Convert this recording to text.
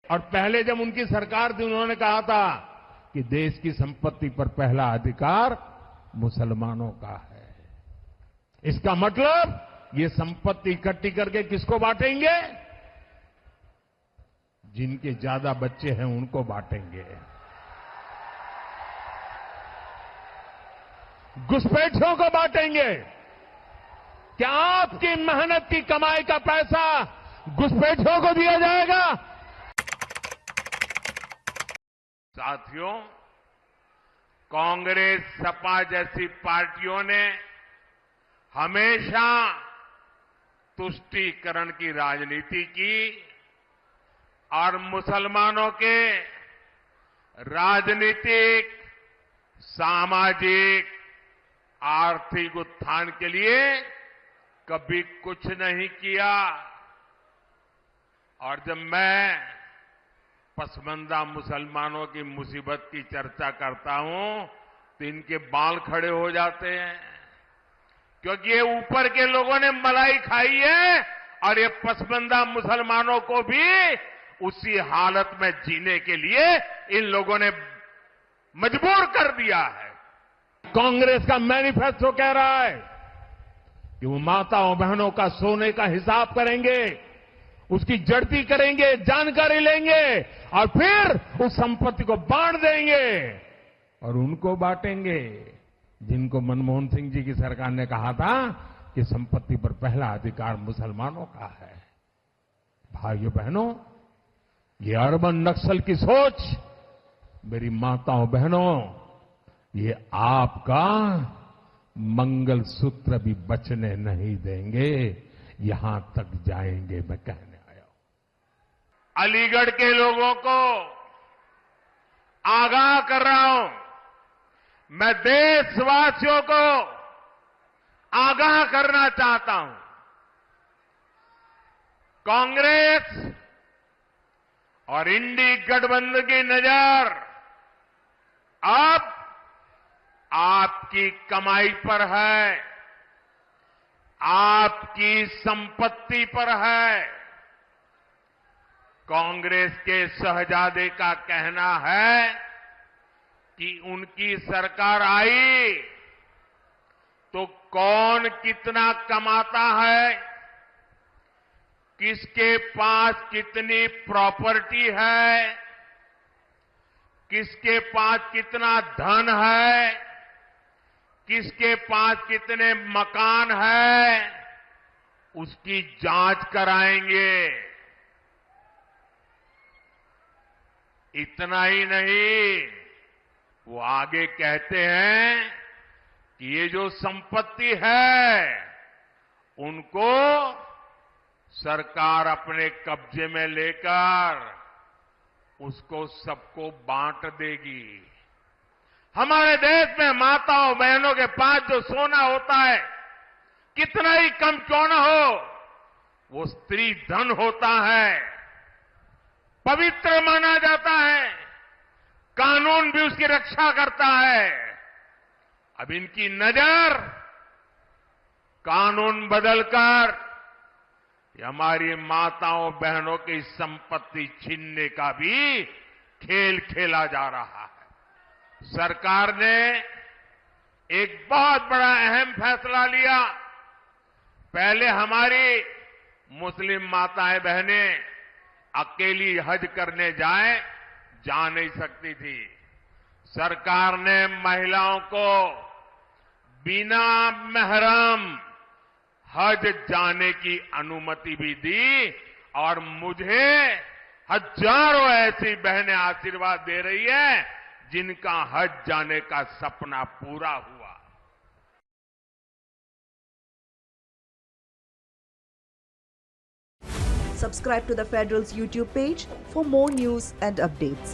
और पहले जब उनकी सरकार थी उन्होंने कहा था कि देश की संपत्ति पर पहला अधिकार मुसलमानों का है। इसका मतलब ये संपत्ति इकट्ठी करके किसको बांटेंगे? जिनके ज्यादा बच्चे हैं उनको बांटेंगे। घुसपैठियों को बांटेंगे। क्या आपकी मेहनत की कमाई का पैसा घुसपैठियों को दिया जाएगा? साथियों, कांग्रेस, सपा जैसी पार्टियों ने हमेशा तुष्टीकरण की राजनीति की और मुसलमानों के राजनीतिक, सामाजिक, आर्थिक उत्थान के लिए कभी कुछ नहीं किया। और जब मैं पसमानदा मुसलमानों की मुसीबत की चर्चा करता हूं तो इनके बाल खड़े हो जाते हैं, क्योंकि ये ऊपर के लोगों ने मलाई खाई है और ये पसमानदा मुसलमानों को भी उसी हालत में जीने के लिए इन लोगों ने मजबूर कर दिया है। कांग्रेस का मैनिफेस्टो कह रहा है कि वो माताओं बहनों का सोने का हिसाब करेंगे, उसकी जड़ती करेंगे, जानकारी लेंगे और फिर उस संपत्ति को बांट देंगे और उनको बांटेंगे जिनको मनमोहन सिंह जी की सरकार ने कहा था कि संपत्ति पर पहला अधिकार मुसलमानों का है। भाइयों बहनों, ये अर्बन नक्सल की सोच, मेरी माताओं बहनों, ये आपका मंगलसूत्र भी बचने नहीं देंगे, यहां तक जाएंगे, मैं कहने आया हूं। अलीगढ़ के लोगों को आगाह कर रहा हूं, मैं देशवासियों को आगाह करना चाहता हूं। कांग्रेस और इंडी गठबंधन की नजर अब आपकी कमाई पर है, आपकी संपत्ति पर है। कांग्रेस के शहजादे का कहना है कि उनकी सरकार आई तो कौन कितना कमाता है, किसके पास कितनी प्रॉपर्टी है, किसके पास कितना धन है, किसके पास कितने मकान है, उसकी जांच कराएंगे। इतना ही नहीं, वो आगे कहते हैं कि ये जो संपत्ति है उनको सरकार अपने कब्जे में लेकर उसको सबको बांट देगी। हमारे देश में माताओं बहनों के पास जो सोना होता है, कितना ही कम क्यों न हो, वो स्त्री धन होता है, पवित्र माना जाता है, कानून भी उसकी रक्षा करता है। अब इनकी नजर कानून बदलकर हमारी माताओं बहनों की संपत्ति छीनने का भी खेल खेला जा रहा है। सरकार ने एक बहुत बड़ा अहम फैसला लिया। पहले हमारी मुस्लिम माताएं बहनें अकेली हज करने जा नहीं सकती थी। सरकार ने महिलाओं को बिना महरम हज जाने की अनुमति भी दी और मुझे हजारों ऐसी बहनें आशीर्वाद दे रही है जिनका हज जाने का सपना पूरा हुआ। Subscribe to the Federal's YouTube page for more news and updates.